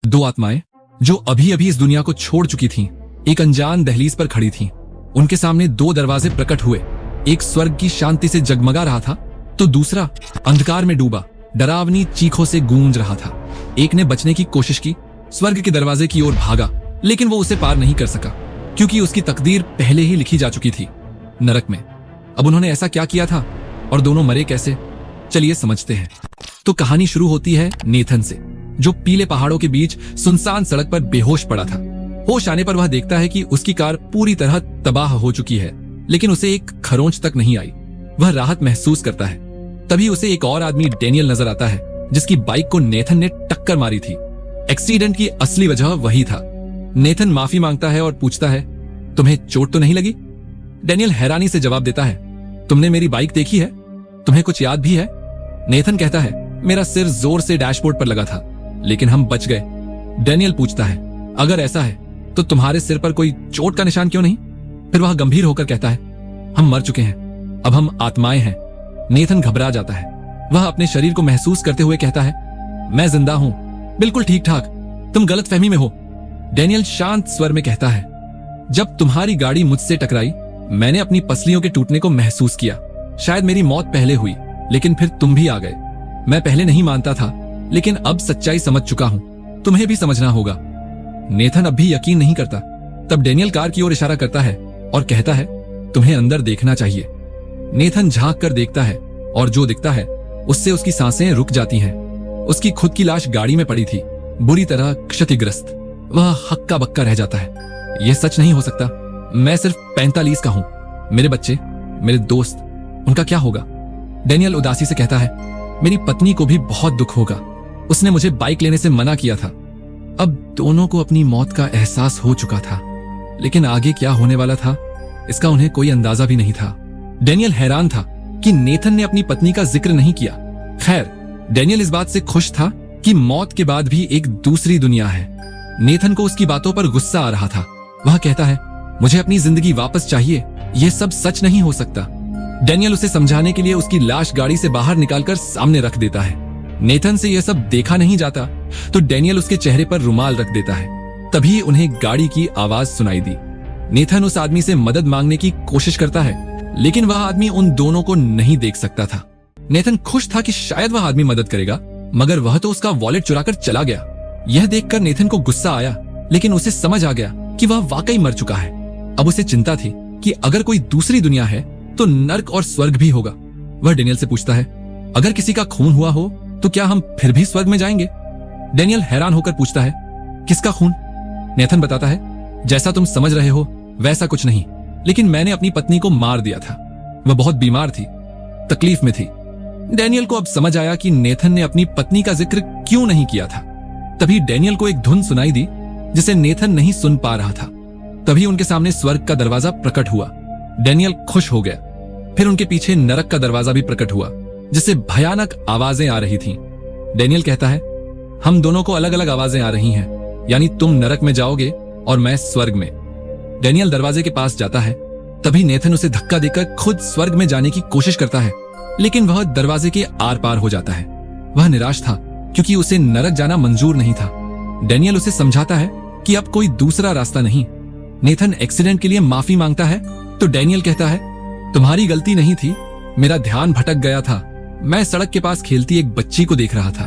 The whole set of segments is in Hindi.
दो आत्माएं जो अभी अभी इस दुनिया को छोड़ चुकी थीं, एक अनजान दहलीज पर खड़ी थीं। उनके सामने दो दरवाजे प्रकट हुए। एक स्वर्ग की शांति से जगमगा रहा था तो दूसरा अंधकार में डूबा डरावनी चीखों से गूंज रहा था। एक ने बचने की कोशिश की, स्वर्ग के दरवाजे की ओर भागा, लेकिन वो उसे पार नहीं कर सका क्योंकि उसकी तकदीर पहले ही लिखी जा चुकी थी, नरक में। अब उन्होंने ऐसा क्या किया था और दोनों मरे कैसे, चलिए समझते हैं। तो कहानी शुरू होती है नेथन से, जो पीले पहाड़ों के बीच सुनसान सड़क पर बेहोश पड़ा था। होश आने पर वह देखता है कि उसकी कार पूरी तरह तबाह हो चुकी है, लेकिन उसे एक खरोंच तक नहीं आई। वह राहत महसूस करता है। तभी उसे एक और आदमी डेनियल नजर आता है, जिसकी बाइक को नेथन ने टक्कर मारी थी। एक्सीडेंट की असली वजह वही था। नेथन माफी मांगता है और पूछता है, तुम्हें चोट तो नहीं लगी? डेनियल हैरानी से जवाब देता है, तुमने मेरी बाइक देखी है? तुम्हें कुछ याद भी है? नेथन कहता है, मेरा सिर जोर से डैशबोर्ड पर लगा था, लेकिन हम बच गए। डेनियल पूछता है, अगर ऐसा है तो तुम्हारे सिर पर कोई चोट का निशान क्यों नहीं? फिर वह गंभीर होकर कहता है, हम मर चुके हैं, अब हम आत्माएं हैं। नेथन घबरा जाता है। वह अपने शरीर को महसूस करते हुए कहता है, मैं जिंदा हूं, बिल्कुल ठीक ठाक, तुम गलतफहमी में हो। डेनियल शांत स्वर में कहता है, जब तुम्हारी गाड़ी मुझसे टकराई मैंने अपनी पसलियों के टूटने को महसूस किया। शायद मेरी मौत पहले हुई, लेकिन फिर तुम भी आ गए। मैं पहले नहीं मानता था, लेकिन अब सच्चाई समझ चुका हूं, तुम्हें भी समझना होगा। नेथन अब भी यकीन नहीं करता। तब डेनियल कार की ओर इशारा करता है और कहता है, तुम्हें अंदर देखना चाहिए। नेथन झांक कर देखता है और जो दिखता है उससे उसकी सांसें रुक जाती हैं। उसकी खुद की लाश गाड़ी में पड़ी थी, बुरी तरह क्षतिग्रस्त। वह हक्का बक्का रह जाता है। यह सच नहीं हो सकता, मैं सिर्फ 45 का हूं। मेरे बच्चे, मेरे दोस्त, उनका क्या होगा? डेनियल उदासी से कहता है, मेरी पत्नी को भी बहुत दुख होगा, उसने मुझे बाइक लेने से मना किया था। अब दोनों को अपनी मौत का एहसास हो चुका था, लेकिन आगे क्या होने वाला था इसका उन्हें कोई अंदाजा भी नहीं था। डेनियल हैरान था कि नेथन ने अपनी पत्नी का जिक्र नहीं किया। खैर, डेनियल इस बात से खुश था कि मौत के बाद भी एक दूसरी दुनिया है। नेथन को उसकी बातों पर गुस्सा आ रहा था। वह कहता है, मुझे अपनी जिंदगी वापस चाहिए, यह सब सच नहीं हो सकता। डेनियल उसे समझाने के लिए उसकी लाश गाड़ी से बाहर निकालकर सामने रख देता है। नेथन से यह सब देखा नहीं जाता तो डेनियल उसके चेहरे पर रुमाल रख देता है। तभी उन्हें गाड़ी की आवाज सुनाई दी। नेथन उस आदमी से मदद मांगने की कोशिश करता है, लेकिन वह आदमी उन दोनों को नहीं देख सकता था। नेथन खुश था कि शायद वह आदमी मदद करेगा, मगर वह तो उसका वॉलेट चुराकर चला गया। यह देखकर नेथन को गुस्सा आया, लेकिन उसे समझ आ गया कि वह वाकई मर चुका है। अब उसे चिंता थी कि अगर कोई दूसरी दुनिया है तो नर्क और स्वर्ग भी होगा। वह डेनियल से पूछता है, अगर किसी का खून हुआ हो तो क्या हम फिर भी स्वर्ग में जाएंगे? डेनियल हैरान होकर पूछता है, किसका खून? नेथन बताता है, जैसा तुम समझ रहे हो वैसा कुछ नहीं, लेकिन मैंने अपनी पत्नी को मार दिया था। वह बहुत बीमार थी, तकलीफ में थी। डेनियल को अब समझ आया कि नेथन ने अपनी पत्नी का जिक्र क्यों नहीं किया था। तभी डेनियल को एक धुन सुनाई दी जिसे नेथन नहीं सुन पा रहा था। तभी उनके सामने स्वर्ग का दरवाजा प्रकट हुआ। डेनियल खुश हो गया। फिर उनके पीछे नरक का दरवाजा भी प्रकट हुआ, जिससे भयानक आवाजें आ रही थीं। डेनियल कहता है, हम दोनों को अलग अलग आवाजें आ रही हैं, यानी तुम नरक में जाओगे और मैं स्वर्ग में। डेनियल दरवाजे के पास जाता है। तभी नेथन उसे धक्का देकर खुद स्वर्ग में जाने की कोशिश करता है, लेकिन वह दरवाजे के आर पार हो जाता है। वह निराश था क्योंकि उसे नरक जाना मंजूर नहीं था। डेनियल उसे समझाता है कि अब कोई दूसरा रास्ता नहीं। नेथन एक्सीडेंट के लिए माफी मांगता है तो डेनियल कहता है, तुम्हारी गलती नहीं थी, मेरा ध्यान भटक गया था। मैं सड़क के पास खेलती एक बच्ची को देख रहा था।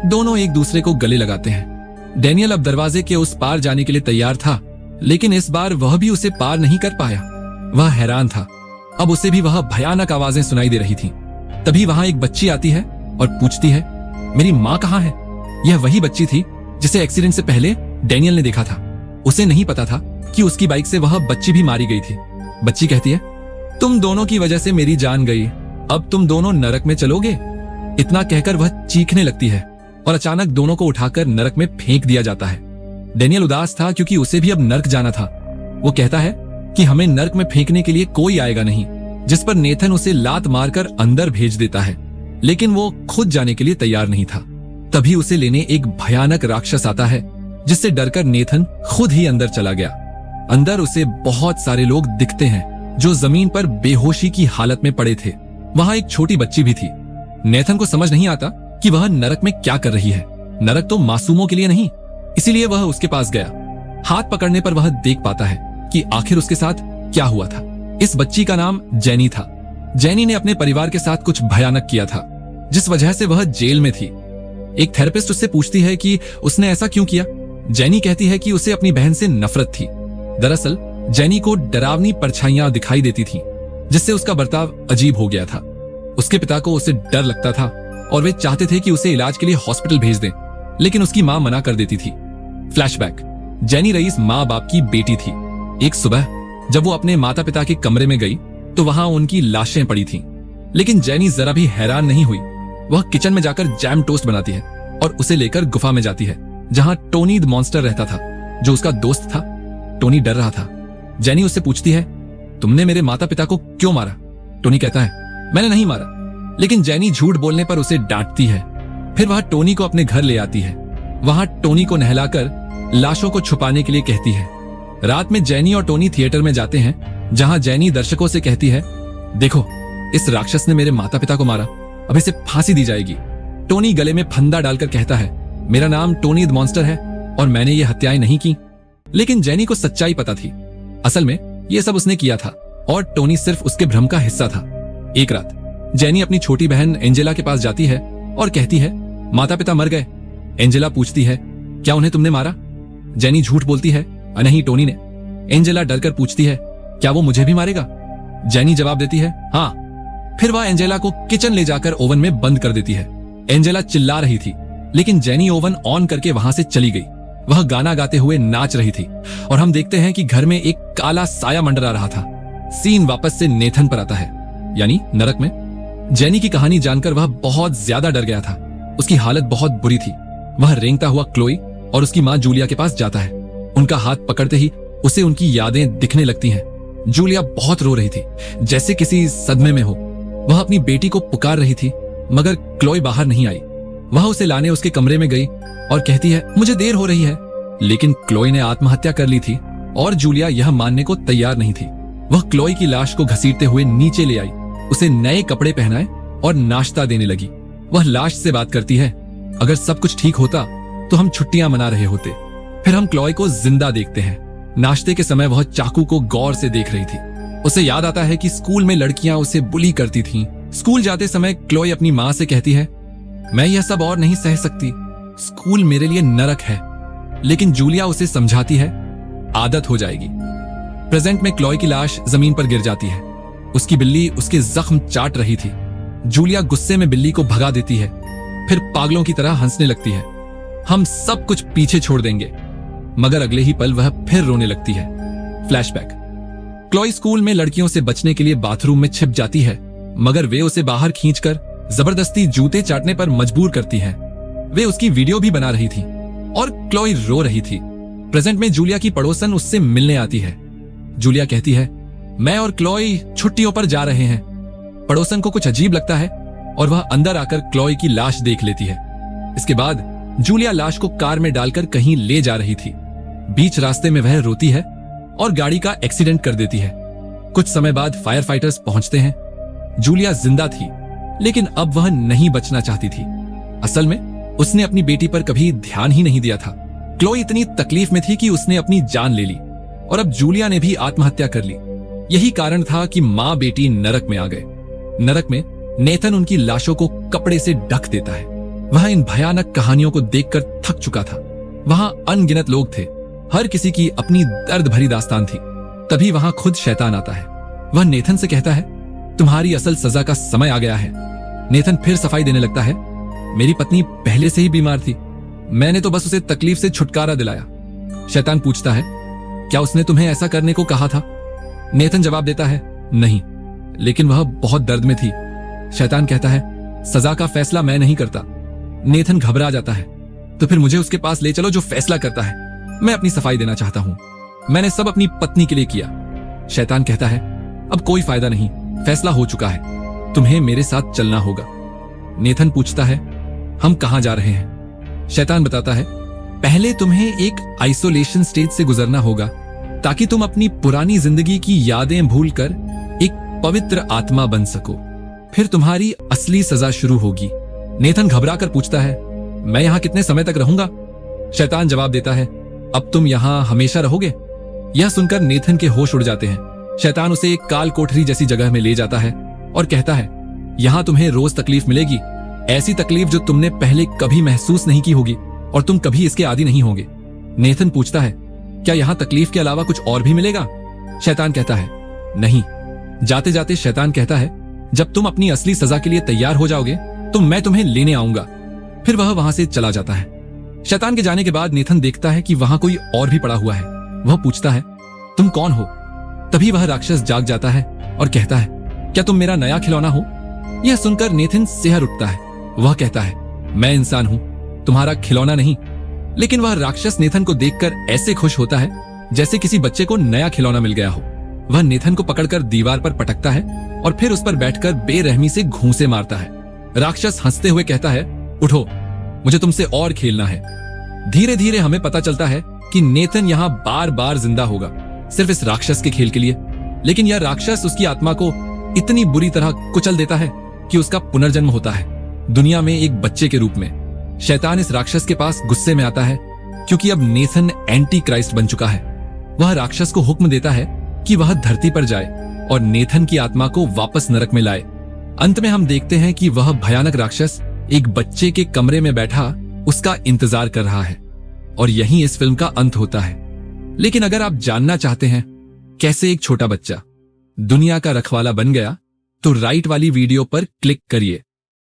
दोनों एक दूसरे को गले लगाते हैं। डेनियल अब दरवाजे के उस पार जाने के लिए तैयार था, लेकिन इस बार वह भी उसे पार नहीं कर पाया। वह हैरान था। अब उसे भी वह भयानक आवाजें सुनाई दे रही थीं। तभी वहां एक बच्ची आती है और पूछती है, मेरी माँ कहाँ है? यह वही बच्ची थी जिसे एक्सीडेंट से पहले डेनियल ने देखा था। उसे नहीं पता था कि उसकी बाइक से वह बच्ची भी मारी गई थी। बच्ची कहती है, तुम दोनों की वजह से मेरी जान गई, अब तुम दोनों नरक में चलोगे। इतना कहकर वह चीखने लगती है और अचानक दोनों को उठाकर नरक में फेंक दिया जाता है। डेनियल उदास था क्योंकि उसे भी अब नरक जाना था। वो कहता है कि हमें नरक में फेंकने के लिए कोई आएगा नहीं, जिस पर नेथन उसे लात मारकर अंदर भेज देता है, लेकिन वो खुद जाने के लिए तैयार नहीं था। तभी उसे लेने एक भयानक राक्षस आता है, जिससे डरकर नेथन खुद ही अंदर चला गया। अंदर उसे बहुत सारे लोग दिखते हैं जो जमीन पर बेहोशी की हालत में पड़े थे। वहां एक छोटी बच्ची भी थी। नेथन को समझ नहीं आता कि वह नरक में क्या कर रही है। नरक तो मासूमों के लिए नहीं, इसीलिए वह उसके पास गया। हाथ पकड़ने पर वह देख पाता है कि आखिर उसके साथ क्या हुआ था। इस बच्ची का नाम जेनी था। जेनी ने अपने परिवार के साथ कुछ भयानक किया था, जिस वजह से वह जेल में थी। एक थेरेपिस्ट उससे पूछती है कि उसने ऐसा क्यों किया। जेनी कहती है कि उसे अपनी बहन से नफरत थी। दरअसल जेनी को डरावनी परछाइयां दिखाई देती थीं, जिससे उसका बर्ताव अजीब हो गया था। उसके पिता को उसे डर लगता था और वे चाहते थे कि उसे इलाज के लिए हॉस्पिटल भेज दें, लेकिन उसकी मां मना कर देती थी। फ्लैशबैक, जेनी रईस माँ बाप की बेटी थी। एक सुबह जब वो अपने माता पिता के कमरे में गई तो वहां उनकी लाशें पड़ी थीं। लेकिन जेनी जरा भी हैरान नहीं हुई। वह किचन में जाकर जैम टोस्ट बनाती है और उसे लेकर गुफा में जाती है, जहां टोनी द मॉन्स्टर रहता था, जो उसका दोस्त था। टोनी डर रहा था। जेनी उससे पूछती है, तुमने मेरे माता पिता को क्यों मारा? टोनी कहता है, मैंने नहीं मारा। लेकिन जेनी झूठ बोलने पर उसे डांटती है। फिर वह टोनी को अपने घर ले आती है। वहां टोनी को नहलाकर लाशों को छुपाने के लिए कहती है। रात में जेनी और टोनी थिएटर में जाते हैं, जहां जेनी दर्शकों से कहती है, देखो, इस राक्षस ने मेरे माता पिता को मारा, अब इसे फांसी दी जाएगी। टोनी गले में फंदा डालकर कहता है, मेरा नाम टोनी द मॉन्स्टर है और मैंने ये हत्याएं नहीं की। लेकिन जेनी को सच्चाई पता थी। असल में ये सब उसने किया था और टोनी सिर्फ उसके भ्रम का हिस्सा था। एक रात जेनी अपनी छोटी बहन एंजेला के पास जाती है और कहती है, माता पिता मर गए। एंजेला पूछती है, क्या उन्हें तुमने मारा? जेनी झूठ बोलती है, नहीं, टोनी ने। एंजेला डरकर पूछती है, क्या वो मुझे भी मारेगा? जेनी जवाब देती है, हाँ। फिर वह एंजेला को किचन ले जाकर ओवन में बंद कर देती है। एंजेला चिल्ला रही थी, लेकिन जेनी ओवन ऑन करके वहां से चली गई। वह गाना गाते हुए नाच रही थी और हम देखते हैं कि घर में एक काला साया मंडरा रहा था। सीन वापस से नेथन पर आता है, यानी नरक में। जेनी की कहानी जानकर वह बहुत ज्यादा डर गया था। उसकी हालत बहुत बुरी थी। वह रेंगता हुआ क्लोई और उसकी मां जूलिया के पास जाता है। उनका हाथ पकड़ते ही उसे उनकी यादें दिखने लगती हैं। जूलिया बहुत रो रही थी, जैसे किसी सदमे में हो। वह अपनी बेटी को पुकार रही थी, मगर क्लोई बाहर नहीं आई। वह उसे लाने उसके कमरे में गई और कहती है, मुझे देर हो रही है। लेकिन क्लोई ने आत्महत्या कर ली थी और जूलिया यह मानने को तैयार नहीं थी। वह क्लोई की लाश को घसीटते हुए नीचे ले आई, उसे नए कपड़े पहनाए और नाश्ता देने लगी। वह लाश से बात करती है, अगर सब कुछ ठीक होता तो हम छुट्टियां मना रहे होते। फिर हम क्लोई को जिंदा देखते हैं। नाश्ते के समय वह चाकू को गौर से देख रही थी। उसे याद आता है कि स्कूल में लड़कियां उसे बुली करती थीं। स्कूल जाते समय क्लोई अपनी मां से कहती है, मैं यह सब और नहीं सह सकती, स्कूल मेरे लिए नरक है। लेकिन जूलिया उसे समझाती है, आदत हो जाएगी। प्रेजेंट में क्लोई की लाश जमीन पर गिर जाती है। उसकी बिल्ली उसके जख्म चाट रही थी। जूलिया गुस्से में बिल्ली को भगा देती है, फिर पागलों की तरह हंसने लगती है। हम सब कुछ पीछे छोड़ देंगे। मगर अगले ही पल वह फिर रोने लगती है। फ्लैशबैक, क्लोई स्कूल में लड़कियों से बचने के लिए बाथरूम में छिप जाती है, मगर वे उसे बाहर खींचकर जबरदस्ती जूते चाटने पर मजबूर करती हैं। वे उसकी वीडियो भी बना रही थी और क्लोई रो रही थी। प्रेजेंट में जूलिया की पड़ोसन उससे मिलने आती है। जूलिया कहती है, मैं और क्लोई छुट्टियों पर जा रहे हैं। पड़ोसन को कुछ अजीब लगता है और वह अंदर आकर क्लोई की लाश देख लेती है। इसके बाद जूलिया लाश को कार में डालकर कहीं ले जा रही थी। बीच रास्ते में वह रोती है और गाड़ी का एक्सीडेंट कर देती है। कुछ समय बाद फायर फाइटर्स पहुंचते हैं। जूलिया जिंदा थी, लेकिन अब वह नहीं बचना चाहती थी। असल में उसने अपनी बेटी पर कभी ध्यान ही नहीं दिया था। क्लोई इतनी तकलीफ में थी कि उसने अपनी जान ले ली और अब जूलिया ने भी आत्महत्या कर ली। यही कारण था कि मां बेटी नरक में आ गए। नरक में नेथन उनकी लाशों को कपड़े से ढक देता है। वह इन भयानक कहानियों को देखकर थक चुका था। वहां अनगिनत लोग थे, हर किसी की अपनी दर्द भरी दास्तान थी। तभी वहां खुद शैतान आता है। वह नेथन से कहता है, तुम्हारी असल सजा का समय आ गया है। नेथन फिर सफाई देने लगता है, मेरी पत्नी पहले से ही बीमार थी, मैंने तो बस उसे तकलीफ से छुटकारा दिलाया। शैतान पूछता है, क्या उसने तुम्हें ऐसा करने को कहा था? नेथन जवाब देता है, नहीं, लेकिन वह बहुत दर्द में थी। शैतान कहता है, सजा का फैसला मैं नहीं करता। नेथन घबरा जाता है, तो फिर मुझे उसके पास ले चलो जो फैसला करता है। मैं अपनी सफाई देना चाहता हूं। मैंने सब अपनी पत्नी के लिए किया। शैतान कहता है, अब कोई फायदा नहीं, फैसला हो चुका है, तुम्हें मेरे साथ चलना होगा। नेथन पूछता है, हम कहां जा रहे हैं? शैतान बताता है, पहले तुम्हें एक आइसोलेशन स्टेज से गुजरना होगा ताकि तुम अपनी पुरानी जिंदगी की यादें भूलकर एक पवित्र आत्मा बन सको। फिर तुम्हारी असली सजा शुरू होगी। नेथन घबरा कर पूछता है, मैं यहां कितने समय तक रहूंगा? शैतान जवाब देता है, अब तुम यहां हमेशा रहोगे? यह सुनकर नेथन के होश उड़ जाते हैं। शैतान उसे एक काल कोठरी जैसी जगह में ले जाता है और कहता है, यहां तुम्हें रोज तकलीफ मिलेगी, ऐसी तकलीफ जो तुमने पहले कभी महसूस नहीं की होगी और तुम कभी इसके आदी नहीं होगे। नेथन पूछता है, क्या यहां तकलीफ के अलावा कुछ और भी मिलेगा? शैतान कहता है, नहीं। जाते जाते शैतान कहता है, जब तुम अपनी असली सजा के लिए तैयार हो जाओगे तो मैं तुम्हें लेने आऊंगा। फिर वह वहां से चला जाता है। शैतान के जाने के बाद नेथन देखता है कि वहां कोई और भी पड़ा हुआ है। वह पूछता है, तुम कौन हो? तभी वह राक्षस जाग जाता है और कहता है, क्या तुम मेरा नया खिलौना हो? यह सुनकर नेथन सिहर उठता है। वह कहता है, मैं इंसान हूं, तुम्हारा खिलौना नहीं। लेकिन वह राक्षस नेथन को देखकर ऐसे खुश होता है जैसे किसी बच्चे को नया खिलौना मिल गया हो। वह नेथन को पकड़कर दीवार पर पटकता है और फिर उस पर बैठकर बेरहमी से घूंसे मारता है। राक्षस हंसते हुए कहता है, उठो, मुझे तुमसे और खेलना है। धीरे धीरे हमें पता चलता है कि नेथन यहां बार बार जिंदा होगा, सिर्फ इस राक्षस के खेल के लिए। लेकिन यह राक्षस उसकी आत्मा को इतनी बुरी तरह कुचल देता है कि उसका पुनर्जन्म होता है, दुनिया में एक बच्चे के रूप में। शैतान इस राक्षस के पास गुस्से में आता है क्योंकि अब नेथन एंटी क्राइस्ट बन चुका है। वह राक्षस को हुक्म देता है कि वह धरती पर जाए और नेथन की आत्मा को वापस नरक में लाए। अंत में हम देखते हैं कि वह भयानक राक्षस एक बच्चे के कमरे में बैठा उसका इंतजार कर रहा है और यहीं इस फिल्म का अंत होता है। लेकिन अगर आप जानना चाहते हैं कैसे एक छोटा बच्चा दुनिया का रखवाला बन गया, तो राइट वाली वीडियो पर क्लिक करिए।